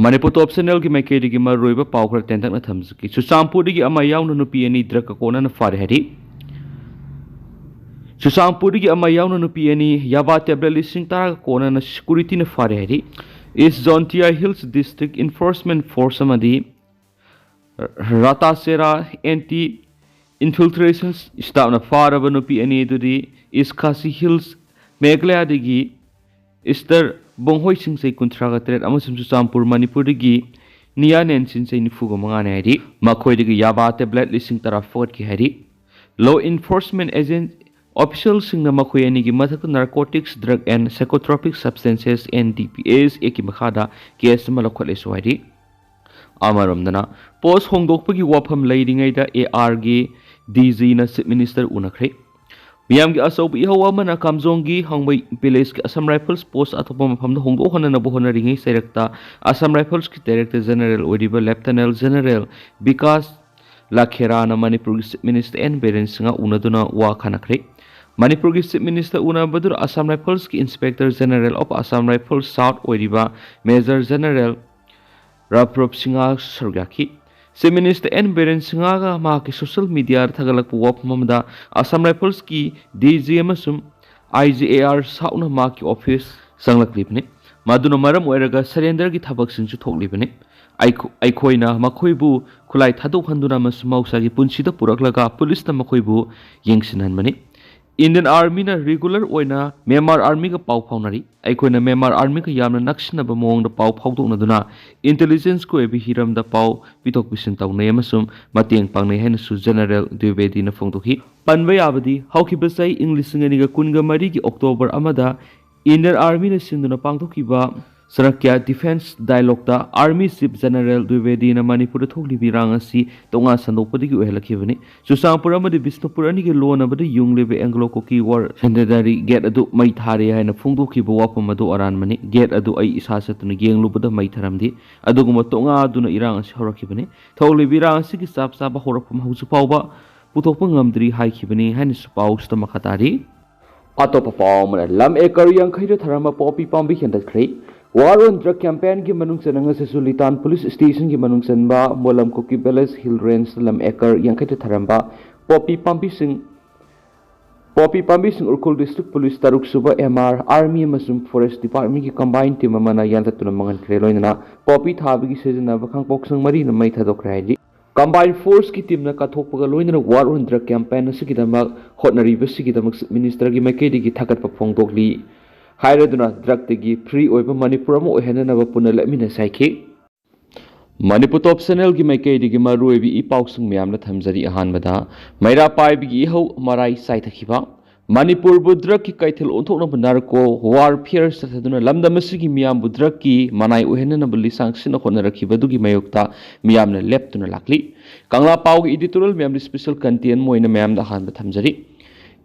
Manipur top channel ki maikei digi maroiba pau khrak tentak na thamjaki Chusampur digi ama yauna nupi ani draka kona na fare hari Chusampur digi ama yauna nupi ani yaba tablet listing tara kona na security na fare hari East Zontia Hills District Enforcement Force amadi Ratasera anti infiltration staff na faraba nupi ani dudi East Khasi Hills Meghalaya digi Easter Bonghoi Singsei Kuntraga Tret Amasum Chusampur Manipur digi Nia Nen Sinsei Nifuga Mangane hari Makhoi digi yaba tablet listing tara fort ki hari Law enforcement agent officials sing na makhoi ani gi mathak narcotics drug and psychotropic substances NDPS eki makhada case malakhle swari Amaramdana post Hongdokpagi wapham leiring da AR gi DG na Chief Minister unakre Miyam gi asob ihawa mana kamjongi hangbai village ki Assam Rifles post atopa mafam da hongdo hona na bohona ringai sairakta Assam Rifles ki Director General Odiba Lieutenant General Vikas Lakhera na Manipur Chief Minister N Beren singa unaduna wa khanakre Manipur Chief Minister una badur Assam Rifles ki Inspector General of Assam Rifles South Odiba Major General Raprop Singha Sargaki Chief Minister N Beren Singha ga ma ki social media Thagatlakli wapham Assam Rifles ki DG amasum IGAR sauna ma ki office sanglaklibne maduna maram oiraga surrender gi thabak singchu thoklibne aikoina makhoibu khulai thadok handuna masmausa gi punsida puraklaga police na makhoibu yengsinhanmani Indian Army na regular oina Myanmar Army ka pau phaunari aikoina Myanmar Army ka yamna nakshina ba mong da pau phaudokna duna intelligence ko ebi hiram da pau pitok bisin tawnai amasum mateng pangnai haina su General Dwivedi na phongdokhi panbai abadi haukiba sai English ngani ga kunga mari ki October amada Indian Army na sinduna pangthokiba Sarakya Defense Dialogue da Army Chief General Dwivedi na Manipur thokli birang asi tonga sandopadi gi ohelakibani Chusampur amadi Bisnupur ani gi lon abadi yunglebe Anglo Kuki War Secondary Gate adu mai thare haina phongdokhiba wapam adu aranmani Gate adu ai isa satuna genglubada mai tharamdi aduguma tonga aduna irang asi horakibani thokli birang asi gi sap sap horakpam hausu pawba puthokpa ngamdri haikibani haina supau sta makhatari atopa pawmana lam ekar yang khaira tharama popi pambi hendakhre War on drug campaign ki manungsan nga sa Sulitan Police Station ki manungsan ba Mulam Kuki Village Hill Range lam ekar yang kete tharamba Popi Pambi Sing Urkul District Police Taruk Suba MR Army Masum Forest Department ki combined team amana yanta tuna mangan kreloina Popi thabi ki sejana bakhang poksang mari na mai thadokraidi Combined Force ki team na kathokpaga loina war on drug campaign na sigidama hotnari basigidama minister ki maikedi ki thakat pa phongdokli Hairaduna drug tegi free oiba Manipur mo ohenana puna lemina saiki Manipur top channel gi maikei digi maruibi I pausung myamna thamjari ahanbada maira paibi gi ho marai sai thakhiba Manipur budrak ki kaithil onthokna banarko warfare sathaduna lamdamasigi miyam budrak ki manai ohenana bulisang sina khona rakhiba dugi mayokta miyamna leptuna lakli Kangla pau gi editorial miyam special content moina miyam da ahanba thamjari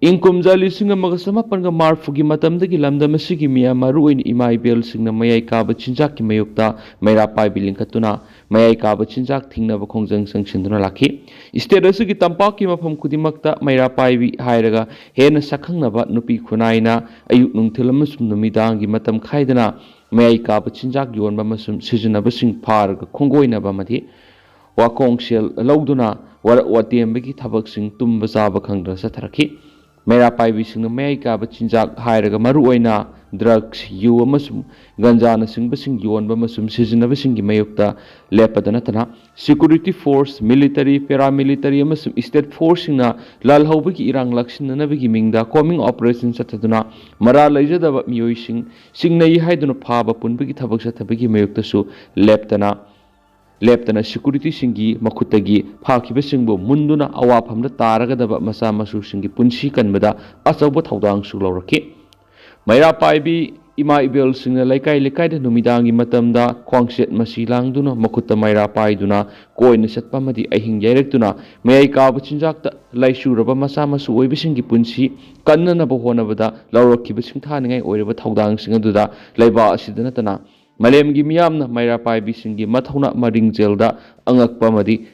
Inkum Jali Magasama Panga Marfugi Matam the Gilamda Masigi Mia Maru in Imai Bill Sing the Mayai Kaba Chinjaki Mayukta, Mayra Pai Bilinkatuna, Mayai Kaba Chinjak Ting Nava Kongzang Sanction Laki. Instead of Sugi Tampaki Mapam Kudimakta, Mayra Pai Hairaga, Hena Sakang Nava Nupi Kunaina, Ayuk Nung Tilamusum Numidangi Matam Kaidana, Mayai Kaba Chinjak Yon Bamasum Season of a Sing Park, Kongoina Bamati, Wakong Shell, Lauduna, what the Mbeki Tabak Sing Tumbazaba Kangda Sataraki. Mera Pai Sing America, but Chinjak Hairaga Maruina, drugs, you a musum, Ganjana Sing Basing Yuan Bamasum, season of a singi Mayukta, Lepadanatana, security force, military, paramilitary, Musum, state forcing a Lal Hobiki Irang Lakshin and Navigiming the coming operations at Taduna, Mara Lajada Muising, Sing Nay Haidun Paba Punbiki Tabaki Mayukta su, Leptana security singi makutagi phaki besingbo munduna awaphamda taragadaba masa masu singi punsi kanbada achawa thaudang su loraki maira paibi ima ibel singna laikai da numidangi matamda khwangset masi langduna makutta maira paiduna koina satpa madi ahing yairektuna mayai kabu chinjakta laisuraba masa masu oibisingi punsi kannana bohonabada loraki besing thaningai oiraba thaudang singaduda laiba asidana tana Malem gi miyamna maira paibi singi mathona maring jelda angakpa madi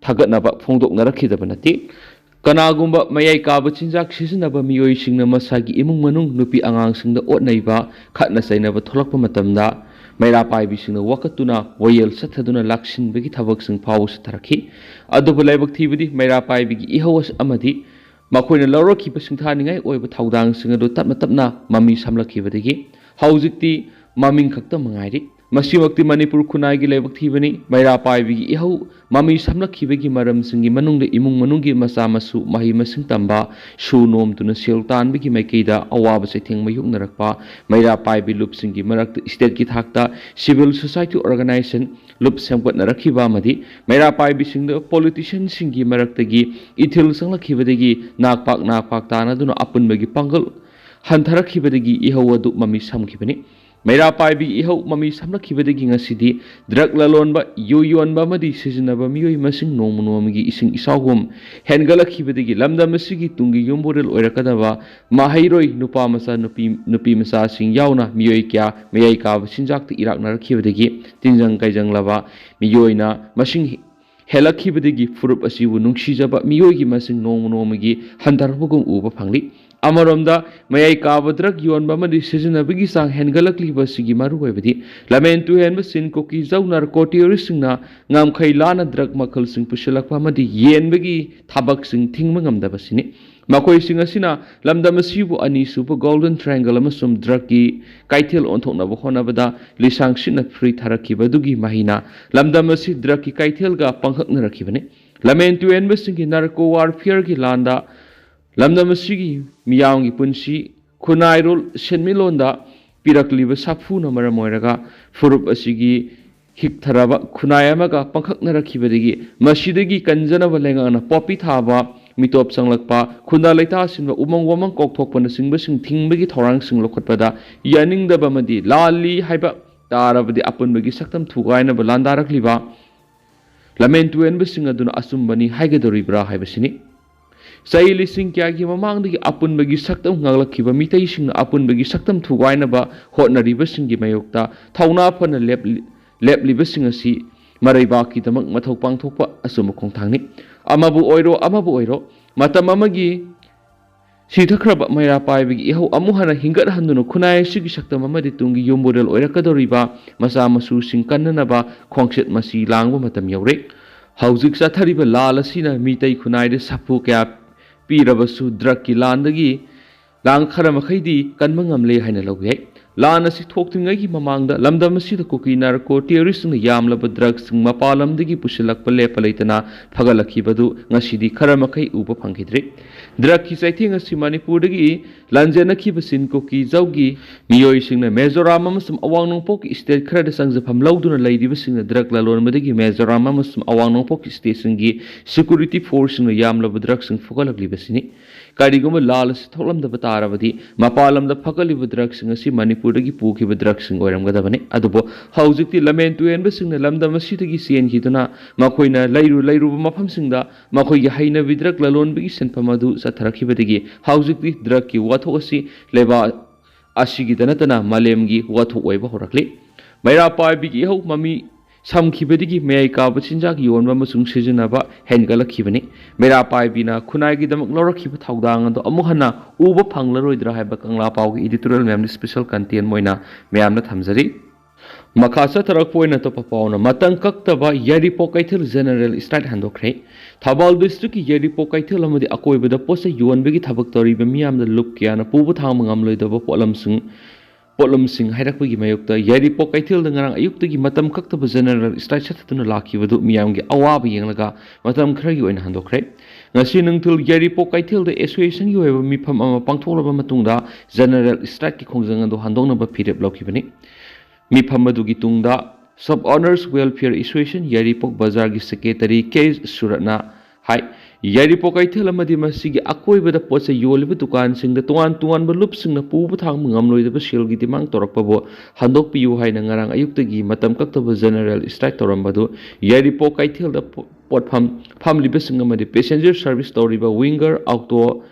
thagatnaba phongdokna rakhidaba nati kanagumba mayai kaba chinjak sisinaba mioi singna masagi imung manung nupi angang singda otnaiba khatna sainaba tholakpa matamda ꯃꯩꯔꯥ ꯄꯥꯏꯕꯤꯁꯤꯡꯅ ꯋꯥꯀꯠꯇꯨꯅ ꯋꯥꯌꯦꯜ ꯆꯠꯊꯗꯨꯅ ꯂꯥꯛꯁꯤꯟꯕꯒꯤ ꯊꯕꯛꯁꯤꯡ ꯐꯥꯎꯕ ꯆꯠꯊꯔꯛꯈꯤ ꯑꯗꯨꯕꯨ ꯂꯥꯏꯕꯛ ꯊꯤꯕꯗꯤ ꯃꯩꯔꯥ ꯄꯥꯏꯕꯤꯒꯤ ꯏꯍꯧ ꯑꯃꯗꯤ ꯃꯈꯣꯏꯅ ꯂꯧꯔꯛꯈꯤꯕ ꯁꯤꯡꯊꯥꯅꯤꯡꯉꯥꯏ ꯑꯣꯏꯕ ꯊꯧꯗꯥꯡꯁꯤꯡ ꯑꯗꯨ ꯇꯞꯅ ꯇꯞꯅ ꯃꯃꯤ ꯁꯥꯝꯂꯛꯈꯤꯕꯗꯒꯤ ꯍꯧꯖꯤꯛꯇꯤ ꯃꯃꯤꯡ ꯈꯛꯇ ꯃꯉꯥꯏꯔꯤ ꯃꯁꯤꯃꯛꯇꯤ ꯃꯅꯤꯄꯨꯔ ꯈꯨꯟꯅꯥꯏꯒꯤ ꯂꯥꯏꯕꯛ ꯊꯤꯕꯅꯤ ꯃꯩꯔꯥ ꯄꯥꯏꯕꯤꯒꯤ ꯏꯍꯧ ꯃꯃꯤ ꯁꯥꯝꯂꯛꯈꯤꯕꯒꯤ ꯃꯔꯝꯁꯤꯡꯒꯤ ꯃꯅꯨꯡꯗ ꯏꯃꯨꯡ ꯃꯅꯨꯡꯒꯤ ꯃꯆꯥ ꯃꯁꯨ ꯃꯍꯩ ꯃꯁꯤꯡ ꯇꯝꯕ ꯁꯨ ꯅꯣꯝꯗꯨꯅ ꯁꯦꯜ ꯇꯥꯟꯕꯒꯤ ꯃꯥꯏꯀꯩꯗ ꯑꯋꯥꯕ ꯆꯩꯊꯦꯡ ꯃꯥꯌꯣꯛꯅꯔꯛꯄ ꯃꯩꯔꯥ ꯄꯥꯏꯕꯤ ꯂꯨꯞꯁꯤꯡꯒꯤ ꯃꯔꯛꯇ ꯏꯁꯇꯦꯠꯀꯤ ꯊꯥꯛꯇ ꯁꯤꯚꯤꯜ ꯁꯣꯁꯥꯏꯇꯤ ꯑꯣꯔꯒꯅꯥꯏꯖꯦꯁꯟ ꯂꯨꯞ ꯁꯦꯝꯒꯠꯅꯔꯛꯈꯤꯕ ꯑꯃꯗꯤ ꯃꯩꯔꯥ ꯄꯥꯏꯕꯤꯁꯤꯡꯗ ꯄꯣꯂꯤꯇꯤꯁꯤꯌꯟꯁꯤꯡꯒꯤ ꯃꯔꯛꯇꯒꯤ ꯏꯊꯤꯜ ꯆꯪꯂꯛꯈꯤꯕꯗꯒꯤ ꯅꯥꯛꯄꯥꯛ ꯇꯥꯅꯗꯨꯅ ꯑꯄꯨꯟꯕꯒꯤ ꯄꯥꯡꯒꯜ ꯍꯟꯊꯔꯛꯈꯤꯕꯗꯒꯤ ꯏꯍꯧ ꯑꯗꯨ ꯃꯃꯤ ꯁꯥꯝꯈꯤꯕꯅꯤ ꯃꯩꯔꯥ ꯄꯥꯏꯕꯤ ꯏꯍꯧ ꯃꯃꯤ ꯁꯥꯝꯂꯛꯈꯤꯕꯗꯒꯤ ꯉꯁꯤꯗꯤ ꯗ꯭ꯔꯒ ꯂꯂꯣꯟꯕ ꯌꯨ ꯌꯣꯟꯕ ꯑꯃꯗꯤ ꯁꯤꯖꯤꯟꯅꯕ ꯃꯤꯑꯣꯏ ꯃꯁꯤꯡ ꯅꯣꯡꯃ ꯅꯣꯡꯃꯒꯤ ꯏꯁꯤꯡ ꯏꯆꯥꯎꯒꯨꯝ ꯍꯦꯟꯒꯠꯂꯛꯈꯤꯕꯗꯒꯤ ꯂꯝꯗꯝ ꯑꯁꯤꯒꯤ ꯇꯨꯡꯒꯤ ꯌꯨꯝꯕꯨꯔꯦꯜ ꯑꯣꯏꯔꯛꯀꯗꯕ ꯃꯍꯩꯔꯣꯏ ꯅꯨꯄꯥ ꯃꯆꯥ ꯅꯨꯄꯤ ꯃꯆꯥꯁꯤꯡ ꯌꯥꯎꯅ ꯃꯤꯑꯣꯏ ꯀꯌꯥ ꯃꯌꯥꯏ ꯀꯥꯕ ꯆꯤꯟꯖꯥꯛꯇ ꯏꯔꯥꯛꯅꯔꯛꯈꯤꯕꯗꯒꯤ ꯇꯤꯟꯖꯪ ꯀꯩꯖꯪꯂꯕ ꯃꯤꯑꯣꯏꯅ ꯃꯁꯤꯡ ꯍꯦꯜꯂꯛꯈꯤꯕꯗꯒꯤ ꯐꯨꯔꯨꯞ ꯑꯁꯤꯕꯨ ꯅꯨꯡꯁꯤꯖꯕ ꯃꯤꯑꯣꯏꯒꯤ ꯃꯁꯤꯡ ꯅꯣꯡꯃ ꯅꯣꯡꯃꯒꯤ ꯍꯟꯊꯔꯛꯄꯒꯨꯝ ꯎꯕ ꯐꯪꯂꯤ ꯑꯃꯔꯣꯝꯗ ꯃꯌꯥꯏ ꯀꯥꯕ ꯗ꯭ꯔꯒ ꯌꯣꯟꯕ ꯑꯃꯗꯤ ꯁꯤꯖꯤꯟꯅꯕꯒꯤ ꯆꯥꯡ ꯍꯦꯟꯒꯠꯂꯛꯂꯤꯕ ꯑꯁꯤꯒꯤ ꯃꯔꯨꯑꯣꯏꯕꯗꯤ ꯂꯝꯍꯦꯟ ꯇꯨꯍꯦꯟꯕ ꯆꯤꯟ ꯀꯣꯀꯤ ꯖꯧ ꯅꯥꯔꯀꯣ ꯇꯦꯔꯣꯔꯤꯁꯁꯤꯡꯅ ꯉꯝꯈꯩ ꯂꯥꯟꯅ ꯗ꯭ꯔꯒ ꯃꯈꯜꯁꯤꯡ ꯄꯨꯁꯤꯜꯂꯛꯄ ꯑꯃꯗꯤ ꯌꯦꯟꯕꯒꯤ ꯊꯕꯛꯁꯤꯡ ꯊꯤꯡꯕ ꯉꯝꯗꯕꯁꯤꯅꯤ ꯃꯈꯣꯏꯁꯤꯡ ꯑꯁꯤꯅ ꯂꯝꯗꯝ ꯑꯁꯤꯕꯨ ꯑꯅꯤꯁꯨꯕ ꯒꯣꯜꯗꯟ ꯇ꯭ꯔꯥꯏꯡꯒꯜ ꯑꯃꯁꯨꯡ ꯗ꯭ꯔꯒꯀꯤ ꯀꯩꯊꯦꯜ ꯑꯣꯟꯊꯣꯛꯅꯕ ꯍꯣꯠꯅꯕꯗ ꯂꯤꯁꯥꯡ ꯁꯤꯠꯅ ꯐ꯭ꯔꯤ ꯊꯥꯔꯛꯈꯤꯕꯗꯨꯒꯤ ꯃꯍꯩꯅ ꯂꯝꯗꯝ ꯑꯁꯤ ꯗ꯭ꯔꯒꯀꯤ ꯀꯩꯊꯦꯜꯒ ꯄꯥꯡꯈꯛꯅꯔꯛꯈꯤꯕꯅꯤ ꯂꯝꯍꯦꯟ ꯇꯨꯍꯦꯟꯕꯁꯤꯡꯒꯤ ꯅꯥꯔꯀꯣ ꯋꯥꯔꯐꯤꯌꯔꯒꯤ ꯂꯥꯟꯗ ꯂꯝꯗꯝ ꯑꯁꯤꯒꯤ ꯃꯤꯌꯥꯝꯒꯤ ꯄꯨꯟꯁꯤ ꯈꯨꯟꯅꯥꯏꯔꯣꯜ ꯁꯦꯟꯃꯤꯠꯂꯣꯟꯗ ꯄꯤꯔꯛꯂꯤꯕ ꯁꯥꯐꯨꯅ ꯃꯔꯝ ꯑꯣꯏꯔꯒ ꯐꯨꯔꯨꯞ ꯑꯁꯤꯒꯤ ꯍꯤꯛꯊꯔꯕ ꯈꯨꯟꯅꯥꯏ ꯑꯃꯒ ꯄꯥꯡꯈꯛꯅꯔꯛꯈꯤꯕꯗꯒꯤ ꯃꯁꯤꯗꯒꯤ ꯀꯟꯖꯅꯕ ꯂꯩꯉꯥꯛꯅ ꯄꯣꯄꯤ ꯊꯥꯕ ꯃꯤꯇꯣꯞ ꯆꯪꯂꯛꯄ ꯈꯨꯟꯗꯥ ꯂꯩꯇꯥꯁꯤꯟꯕ ꯎꯃꯪ ꯋꯥꯃꯪ ꯀꯣꯛꯊꯣꯛꯄꯅꯆꯤꯡꯕꯁꯤꯡ ꯊꯤꯡꯕꯒꯤ ꯊꯧꯔꯥꯡꯁꯤꯡ ꯂꯧꯈꯠꯄꯗ ꯌꯥꯅꯤꯡꯗꯕ ꯑꯃꯗꯤ ꯂꯥꯜꯂꯤ ꯍꯥꯏꯕ ꯇꯥꯔꯕꯗꯤ ꯑꯄꯨꯟꯕꯒꯤ ꯁꯛꯇꯝ ꯊꯨꯒꯥꯏꯅꯕ ꯂꯥꯟꯗꯥꯔꯛꯂꯤꯕ ꯂꯝꯍꯦꯟ ꯇꯨꯍꯦꯟꯕꯁꯤꯡ ꯑꯗꯨꯅ ꯑꯆꯨꯝꯕꯅꯤ ꯍꯥꯏꯒꯗꯧꯔꯤꯕ꯭ꯔꯥ ꯍꯥꯏꯕꯁꯤꯅꯤ ꯆꯍꯤ ꯂꯤꯁꯤꯡ ꯀꯌꯥꯒꯤ ꯃꯃꯥꯡꯗꯒꯤ ꯑꯄꯨꯟꯕꯒꯤ ꯁꯛꯇꯝ ꯉꯥꯛꯂꯛꯈꯤꯕ ꯃꯤꯇꯩꯁꯤꯡꯅ ꯑꯄꯨꯟꯕꯒꯤ ꯁꯛꯇꯝ ꯊꯨꯒꯥꯏꯅꯕ ꯍꯣꯠꯅꯔꯤꯕꯁꯤꯡꯒꯤ ꯃꯥꯌꯣꯛꯇ ꯊꯧꯅꯥ ꯐꯅ ꯂꯦꯞꯂꯤꯕꯁꯤꯡ ꯑꯁꯤ ꯃꯔꯩꯕꯥꯛꯀꯤꯗꯃꯛ ꯃꯊꯧ ꯄꯥꯡꯊꯣꯛꯄ ꯑꯆꯨꯝꯕ ꯈꯣꯡꯊꯥꯡꯅꯤ ꯑꯃꯕꯨ ꯑꯣꯏꯔꯣ ꯃꯇꯝ ꯑꯃꯒꯤ ꯁꯤꯊꯈ꯭ꯔꯕ ꯃꯩꯔꯥ ꯄꯥꯏꯕꯒꯤ ꯏꯍꯧ ꯑꯃꯨꯛ ꯍꯟꯅ ꯍꯤꯡꯒꯠꯍꯟꯗꯨꯅ ꯈꯨꯟꯅꯥꯏ ꯑꯁꯤꯒꯤ ꯁꯛꯇꯝ ꯑꯃꯗꯤ ꯇꯨꯡꯒꯤ ꯌꯨꯝꯕꯨꯔꯦꯜ ꯑꯣꯏꯔꯛꯀꯗꯧꯔꯤꯕ ꯃꯆꯥ ꯃꯁꯨꯁꯤꯡ ꯀꯟꯅꯅꯕ ꯈꯣꯡꯆꯠ ꯃꯁꯤ ꯂꯥꯡꯕ ꯃꯇꯝ ꯌꯧꯔꯦ ꯍꯧꯖꯤꯛ ꯆꯠꯊꯔꯤꯕ ꯂꯥꯜ ꯑꯁꯤꯅ ꯃꯤꯇꯩ ꯈꯨꯟꯅꯥꯏꯗ ꯁꯥꯐꯨ ꯀꯌꯥ ꯄꯤꯔꯕꯁꯨ ꯗ꯭ꯔꯒꯀꯤ ꯂꯥꯟꯗꯒꯤ ꯂꯥꯟ ꯈꯔ ꯃꯈꯩꯗꯤ ꯀꯟꯕ ꯉꯝꯂꯦ ꯍꯥꯏꯅ ꯂꯧꯕ ꯌꯥꯏ ꯂꯥꯟ ꯑꯁꯤ ꯊꯣꯛꯇ꯭ꯔꯤꯉꯩꯒꯤ ꯃꯃꯥꯡꯗ ꯂꯝꯗꯝ ꯑꯁꯤꯗ ꯀꯨꯀꯤ ꯅꯥꯔꯀꯣ ꯇꯦꯔꯣꯔꯤꯁꯁꯤꯡꯅ ꯌꯥꯝꯂꯕ ꯗ꯭ꯔꯒꯁꯤꯡ ꯃꯄꯥꯟ ꯂꯝꯗꯒꯤ ꯄꯨꯁꯤꯜꯂꯛꯄ ꯂꯦꯞꯄ ꯂꯩꯇꯅ ꯐꯒꯠꯂꯛꯈꯤꯕꯗꯨ ꯉꯁꯤꯗꯤ ꯈꯔ ꯃꯈꯩ ꯎꯕ ꯐꯪꯈꯤꯗ꯭ꯔꯤ ꯗ꯭ꯔꯒꯀꯤ ꯆꯩꯊꯦꯡ ꯑꯁꯤ ꯃꯅꯤꯄꯨꯔꯗꯒꯤ ꯂꯥꯟꯖꯦꯟꯅꯈꯤꯕ ꯆꯤꯟ ꯀꯣꯀꯤ ꯖꯧꯒꯤ ꯃꯤꯑꯣꯏꯁꯤꯡꯅ ꯃꯤꯖꯣꯔꯥꯝ ꯑꯃꯁꯨꯡ ꯑꯋꯥꯡ ꯅꯣꯡꯄꯣꯛꯀꯤ ꯏꯁꯇꯦꯠ ꯈꯔꯗ ꯆꯪꯖꯐꯝ ꯂꯧꯗꯨꯅ ꯂꯩꯔꯤꯕꯁꯤꯡꯅ ꯗ꯭ꯔꯒ ꯂꯂꯣꯟꯕꯗꯒꯤ ꯃꯤꯖꯣꯔꯥꯝ ꯑꯃꯁꯨꯡ ꯑꯋꯥꯡ ꯅꯣꯡꯄꯣꯛꯀꯤ ꯏꯁꯇꯦꯠꯁꯤꯡꯒꯤ ꯁꯦꯀꯨꯔꯤꯇꯤ ꯐꯣꯔꯁꯁꯤꯡꯅ ꯌꯥꯝꯂꯕ ꯗ꯭ꯔꯒꯁꯤꯡ ꯐꯨꯒꯠꯂꯛꯂꯤꯕꯁꯤꯅꯤ ꯀꯔꯤꯒꯨꯝꯕ ꯂꯥꯜ ꯑꯁꯤ ꯊꯣꯛꯂꯝꯗꯕ ꯇꯥꯔꯕꯗꯤ ꯃꯄꯥꯟ ꯂꯝꯗ ꯐꯒꯠꯂꯤꯕ ꯗ꯭ꯔꯒꯁꯤꯡ ꯑꯁꯤ ꯃꯅꯤꯄꯨꯔꯗꯒꯤ ꯄꯨꯈꯤꯕ ꯗ꯭ꯔꯒꯁꯤꯡ ꯑꯣꯏꯔꯝꯒꯗꯕꯅꯤ ꯑꯗꯨꯕꯨ ꯍꯧꯖꯤꯛꯇꯤ ꯂꯝꯍꯦꯟ ꯇꯨꯍꯦꯟꯕꯁꯤꯡꯅ ꯂꯝꯗꯝ ꯑꯁꯤꯗꯒꯤ ꯆꯦꯟꯈꯤꯗꯨꯅ ꯃꯈꯣꯏꯅ ꯂꯩꯔꯨꯕ ꯃꯐꯝꯁꯤꯡꯗ ꯃꯈꯣꯏꯒꯤ ꯍꯩꯅꯕꯤ ꯗ꯭ꯔꯒ ꯂꯂꯣꯟꯕꯒꯤ ꯁꯤꯟꯐꯝ ꯑꯗꯨ ꯆꯠꯊꯔꯛꯈꯤꯕꯗꯒꯤ ꯍꯧꯖꯤꯛꯇꯤ ꯗ꯭ꯔꯒꯀꯤ ꯋꯥꯊꯣꯛ ꯑꯁꯤ ꯂꯩꯕꯥꯛ ꯑꯁꯤꯒꯤꯗ ꯅꯠꯇꯅ ꯃꯥꯂꯦꯝꯒꯤ ꯋꯥꯊꯣꯛ ꯑꯣꯏꯕ ꯍꯧꯔꯛꯂꯤ ꯃꯩꯔꯥ ꯄꯥꯏꯕꯤꯒꯤ ꯏꯍꯧ ꯃꯃꯤ ꯁꯝꯈꯤꯕꯗꯒꯤ ꯃꯌꯥꯏ ꯀꯥꯕ ꯆꯤꯟꯖꯥꯛ ꯌꯣꯟꯕ ꯑꯃꯁꯨꯡ ꯁꯤꯖꯤꯟꯅꯕ ꯍꯦꯟꯒꯠꯂꯛꯈꯤꯕꯅꯤ ꯃꯩꯔꯥ ꯄꯥꯏꯕꯤꯅ ꯈꯨꯟꯅꯥꯏꯒꯤꯗꯃꯛ ꯂꯧꯔꯛꯈꯤꯕ ꯊꯧꯗꯥꯡ ꯑꯗꯨ ꯑꯃꯨꯛ ꯍꯟꯅ ꯎꯕ ꯐꯪꯂꯔꯣꯏꯗ꯭ꯔꯥ ꯍꯥꯏꯕ ꯀꯪꯂꯥ ꯄꯥꯎꯒꯤ ꯏꯗꯤꯇꯣꯔꯤꯌꯦꯜ ꯃꯌꯥꯝꯗ ꯁ꯭ꯄꯦꯁꯦꯜ ꯀꯟꯇꯦꯟ ꯑꯣꯏꯅ ꯃꯌꯥꯝꯅ ꯊꯝꯖꯔꯤ ꯃꯈꯥ ꯆꯠꯊꯔꯛꯄ ꯑꯣꯏꯅ ꯑꯇꯣꯞꯄ ꯄꯥꯎꯅ ꯃꯇꯝ ꯀꯛꯇꯕ ꯌꯥꯏꯔꯤꯄꯣꯛ ꯀꯩꯊꯦꯜ ꯖꯦꯅꯔꯦꯜ ꯁ꯭ꯇ꯭ꯔꯥꯏꯛ ꯍꯟꯗꯣꯛꯈ꯭ꯔꯦ ꯊꯧꯕꯥꯜ ꯗꯤꯁꯇ꯭ꯔꯤꯛꯀꯤ ꯌꯥꯏꯔꯤꯄꯣꯛ ꯀꯩꯊꯦꯜ ꯑꯃꯗꯤ ꯑꯀꯣꯏꯕꯗ ꯄꯣꯠꯆꯩ ꯌꯣꯟꯕꯒꯤ ꯊꯕꯛ ꯇꯧꯔꯤꯕ ꯃꯤꯌꯥꯝꯗ ꯂꯨꯞ ꯀꯌꯥꯅ ꯄꯨꯕ ꯊꯥꯡꯕ ꯉꯝꯂꯣꯏꯗꯕ ꯄꯣꯠꯂꯝꯁꯤꯡ ꯍꯥꯏꯔꯛꯄꯒꯤ ꯃꯥꯌꯣꯛꯇ ꯌꯥꯏꯔꯤꯄꯣꯛ ꯀꯩꯊꯦꯜꯗ ꯉꯔꯥꯡ ꯑꯌꯨꯛꯇꯒꯤ ꯃꯇꯝ ꯀꯛꯇꯕ ꯖꯦꯅꯔꯦꯜ ꯁ꯭ꯇ꯭ꯔꯥꯏꯛ ꯆꯠꯊꯗꯨꯅ ꯂꯥꯛꯈꯤꯕꯗꯨ ꯃꯤꯌꯥꯝꯒꯤ ꯑꯋꯥꯕ ꯌꯦꯡꯂꯒ ꯃꯇꯝ ꯈꯔꯒꯤ ꯑꯣꯏꯅ ꯍꯟꯗꯣꯛꯈ꯭ꯔꯦ ꯉꯁꯤ ꯅꯨꯡꯊꯤꯜ ꯌꯥꯏꯔꯤꯄꯣꯛ ꯀꯩꯊꯦꯜꯗ ꯑꯦꯁꯣꯁꯤꯌꯦꯁꯟꯒꯤ ꯑꯣꯏꯕ ꯃꯤꯐꯝ ꯑꯃ ꯄꯥꯡꯊꯣꯛꯂꯕ ꯃꯇꯨꯡꯗ ꯖꯦꯅꯔꯦꯜ ꯁ꯭ꯇ꯭ꯔꯥꯏꯛꯀꯤ ꯈꯣꯡꯖꯪ ꯑꯗꯨ ꯍꯟꯗꯣꯛꯅꯕ ꯐꯤꯔꯦꯞ ꯂꯧꯈꯤꯕꯅꯤ ꯃꯤꯐꯝ ꯑꯗꯨꯒꯤ ꯇꯨꯡꯗ ꯁꯕ ꯑꯣꯅꯔꯁ ꯋꯦꯜꯐꯤꯌꯔ ꯑꯦꯁꯣꯁꯤꯌꯦꯁꯟ ꯌꯥꯏꯔꯤꯄꯣꯛ ꯕꯖꯥꯔꯒꯤ ꯁꯦꯀ꯭ꯔꯦꯇꯔꯤ ꯀꯦ ꯁꯨꯔꯠꯅ ꯍꯥꯏ ꯌꯥꯏꯔꯤꯄꯣꯛ ꯀꯩꯊꯦꯜ ꯑꯃꯗꯤ ꯃꯁꯤꯒꯤ ꯑꯀꯣꯏꯕꯗ ꯄꯣꯠꯆꯩ ꯌꯣꯜꯂꯤꯕ ꯗꯨꯀꯥꯟꯁꯤꯡꯗ ꯇꯣꯉꯥꯟ ꯇꯣꯉꯥꯟꯕ ꯂꯨꯞꯁꯤꯡꯅ ꯄꯨꯕ ꯊꯥꯡꯕ ꯉꯝꯂꯣꯏꯗꯕ ꯁꯦꯜꯒꯤ ꯗꯤꯃꯥꯟ ꯇꯧꯔꯛꯄꯕꯨ ꯍꯟꯗꯣꯛꯄꯤꯌꯨ ꯍꯥꯏꯅ ꯉꯔꯥꯡ ꯑꯌꯨꯛꯇꯒꯤ ꯃꯇꯝ ꯀꯛꯇꯕ ꯖꯦꯅꯔꯦꯜ ꯁ꯭ꯇ꯭ꯔꯥꯏꯛ ꯇꯧꯔꯝꯕꯗꯨ ꯌꯥꯏꯔꯤꯄꯣꯛ ꯀꯩꯊꯦꯜꯗ ꯄꯣꯠꯐꯝ ꯐꯝꯂꯤꯕꯁꯤꯡ ꯑꯃꯗꯤ ꯄꯦꯁꯦꯟꯖꯔ ꯁꯔꯚꯤꯁ ꯇꯧꯔꯤꯕ ꯋꯤꯡꯒꯔ ꯑꯣꯇꯣ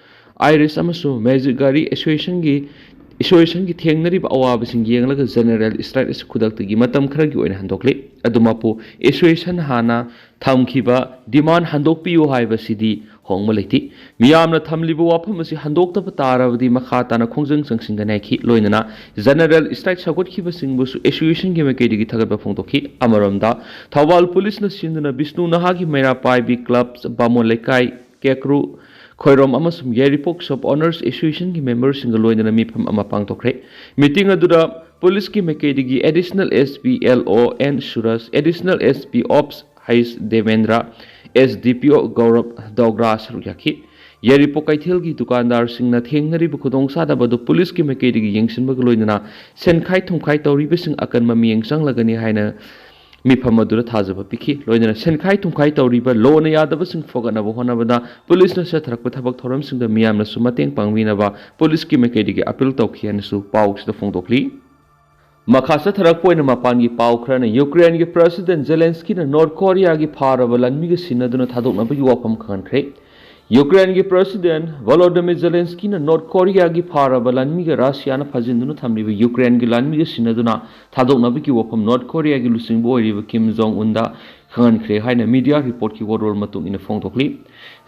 ꯑꯥꯏꯔꯤꯁ ꯑꯃꯁꯨꯡ ꯃꯦꯖꯤꯛ ꯒꯥꯔꯤ ꯑꯦꯁꯣꯁꯤꯌꯦꯁꯟꯒꯤ ꯊꯦꯡꯅꯔꯤꯕ ꯑꯋꯥꯕꯁꯤꯡ ꯌꯦꯡꯂꯒ ꯖꯦꯅꯔꯦꯜ ꯁ꯭ꯇ꯭ꯔꯥꯏꯛ ꯑꯁꯤ ꯈꯨꯗꯛꯇꯒꯤ ꯃꯇꯝ ꯈꯔꯒꯤ ꯑꯣꯏꯅ ꯍꯟꯗꯣꯛꯂꯤ ꯑꯗꯨꯃꯛꯄꯨ ꯑꯦꯁꯣꯁꯤꯌꯦꯁꯟ ꯍꯥꯟꯅ ꯊꯝꯈꯤꯕ ꯗꯤꯃꯥꯟ ꯍꯟꯗꯣꯛꯄꯤꯌꯨ ꯍꯥꯏꯕꯁꯤꯗꯤ hongma leiti miyamna thamlibu wapham asi handokta tarabadi makha tana khongjang sangsingana khi loinana general strike sagot khiba singbu association gi meke digi thagat ba phongtokhi amaramda thawal police na sinduna Vishnu Nahagi Mera Pai B clubs Bamo Lekai Kekru Khoirom amasum Yeripok Shop Owners Association ki members single loinana mifam ama pangtokre meeting aduda police ki mekedigi additional SPLO and Suras additional SP Ops Hais Devendra SDPO Gaurav Dogra Saruyaki Yeripok Kaithel ki dukandar singna thengnari bu khudong sada badu police ki mekedigi yengsin ba loinana senkhai thumkhai tawri besing akan mami yengsang lagani haina mifam adura thajaba pikhi loinana senkhai thumkhai tawriba lona yadaba sing fogana bo honabada police na satharak thabak thoram sing da miyamna su mateng pangwina ba police ki mekedi appeal tawkhian su pau sida phongdokli makhasa tharak poina mapan gi pau khrana Ukraine gi president Zelensky na North Korea gi pharaba lanmi gi sinaduna thadokna ba yuwapam khankhre Ukraine gi president Volodymyr Zelensky na North Korea gi pharaba lanmi gi Russia na phajinduna thamliba Ukraine gi lanmi gi sinaduna thadokna ba gi wapam North Korea gi lusingbo oriba Kim Jong Un da khankhre haina media report ki worol matung ina phongdokli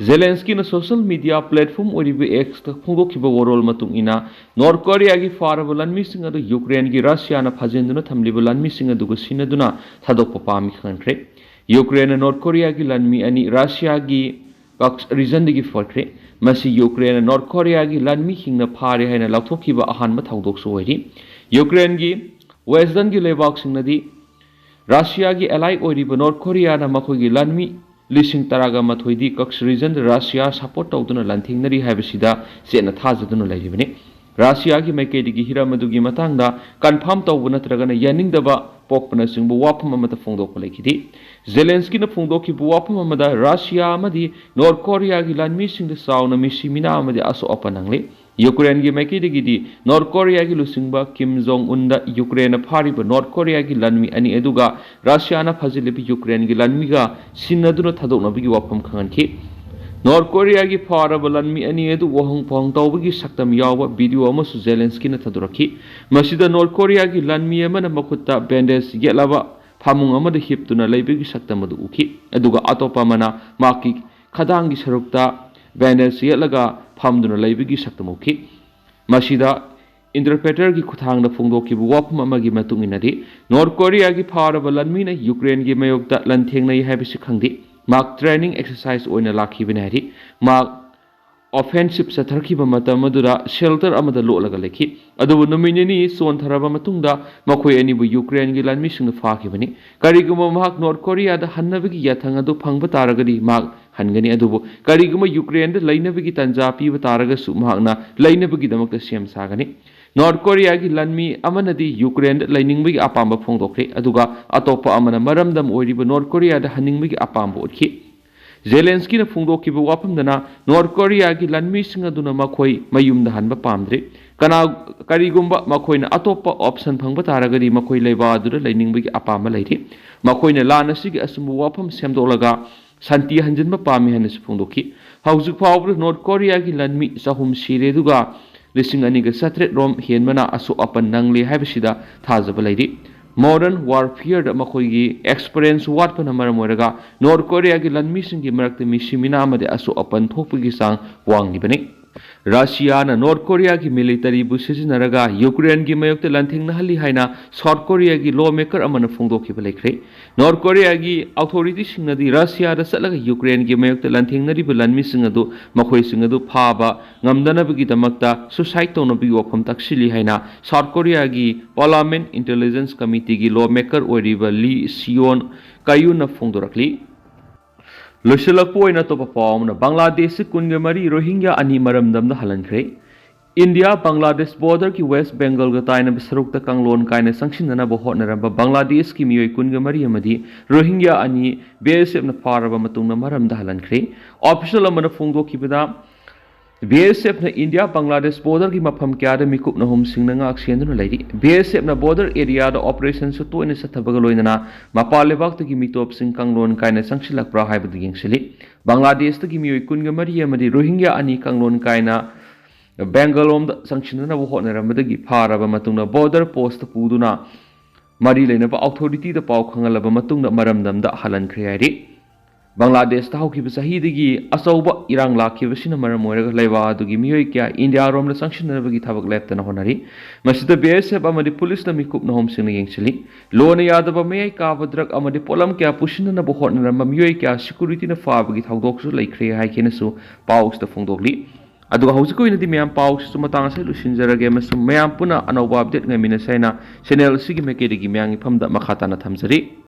Zelensky na social media platform oriba X ta phongdokhiba worol matung ina North Korea gi pharaba lanmi sing adu Ukraine gi Russia na phajinduna thamliba lanmi sing adu go sinaduna thadokpa pami khankhre Ukraine na North Korea gi lanmi ani Russia gi reason digi forkre masi Ukraine North Korea gi lanmi hingna phare haina lauthokiba ahan ma thawdok so wari Ukraine gi western gi lebak singnadi Russia gi ally oriba North Korea na makhoi gi lanmi lising taraga mathoidi kaks region Russia support tawduna lanthingnari haibasida sena thajaduna lairibani Russia gi maikedi hiramadugui matangda confirm tawbu natragana yaningdaba pokpana singbu wapham amata phongdokpa laikidi Zelensky na phongdokhibu wapham amada Russia amadi North Korea gi lanmi singda sauna misimina amadi aso apanangle Ukraine gi maikedi di North Korea gi lusingba Kim Jong Un da Ukraine phariba North Korea gi lanmi ani eduga Russia na phajilibi Ukraine gi lanmi ga sinaduna thadokna bi wapham khanganki North Korea gi pharaba lanmi ani edu wahang phang tawbagi saktam yawa video amasu Zelensky na thaduraki masida North Korea gi lanmi amana makutta bandage yelaba phamung amada hiptuna leibagi saktam adu uki aduga atopa mana maki khadangi sarukta bandage yelaga phamduna leibagi saktam uki masida interpreter gi khuthang na phongdoki bu wapham amagi matung inadi North Korea gi pharaba lanmi na Ukraine gi mayokta lanthengnai habisi khangdi Mark training exercise oina lakhi binari mark offensive satharkiba matamadura shelter amada lolaga lekhi adubu nominini son tharaba matungda makhoi ani bu Ukraine gi lanmi singna fakhibani kariguma mahak North Korea da hannabigi yathang adu phangba taragadi mark hangani adubu kariguma Ukraine da lainabigi tanja piba taraga su mahakna lainabigi damakta sem sagani North Korea gi lanmi amanadi Ukraine lainingbigi apamba phongdokre aduga atopa amana maramdam oiriba North Korea da haningbigi apamba otki Zelensky na phongdokhiba wapamdana North Korea gi lanmi singaduna makhoi mayumda hanba pamdre kana karigumba makhoina atopa option phangba taragadi makhoi leiba adura lainingbigi apamba leiri makhoina lana sigi asumbu wapam semdolaga santi hanjinba pami hanis phongdokhi haujuk phawbra North Korea gi lanmi sahum sire duga lising aniga satret rom hienmana asu apan nangli haibasida thajaba leiri modern warfare da makhoi experience watpana maramoraga North Korea gi lanmi singi marakta misimina amade asu apan thopagi sang wangnibani Russia na North Korea gi military bu sijinaraga Ukraine gi mayokta lanthingna hali haina South Korea gi lawmaker amana phongdokhiba lekhre North Korea gi authority singnadi Russia da satlaga Ukraine gi mayokta lanthingnari bu lanmi singadu makhoi singadu phaba ngamdana bigi damakta suicide tawna bi wapham taksili haina South Korea gi Parliament Intelligence Committee gi lawmaker oriba Lee Seon Kayuna phongdorakli Lushilakpo to perform Bangladesh Kungamari Rohingya ani maramdamda halankre India Bangladesh border ki West Bengal ga taina bisarukta kanglon kaina sangshinana bo hotnaramba Bangladesh ki miyoi kungamari amadi Rohingya ani BSF na faraba matungna maramda halankre official amana phongdokibada BSF na India Bangladesh border ki mafam kyada mikup na hom singna ngak sienduna leiri BSF na border area da operation su to ina sathabaga loinana mapalebak ta ki mitop sing kanglon kaina sangsilak pra haibadu yengsili Bangladesh ta ki miyoi kungamari amadi Rohingya ani kanglon kaina Bangalore da sanctionana bo hotnaramdagi pharaba matungna border post puduna mari leinaba authority da pau khangalaba matungna maramdamda halankre ari Bangladesh ta hauki sahi digi asauba irang lakhi basina maram oiraga laiba adugi miyoi kya India rom na sanction bagi thabak lepta na honari masida BSF amadi police na mikup na hom singna yengchili lo na yadaba miyai ka badrak amadi polam kya pushina na bohot na miyoi kya security na fa bagi thawdok su laikhre hai kena su paus ta phongdokli aduga hausiku inadi miyam paus su matang sa lusinjarage masum miyam puna anauba update ngamina saina channel sigi mekedi gi miyang ifamda makhata na thamjari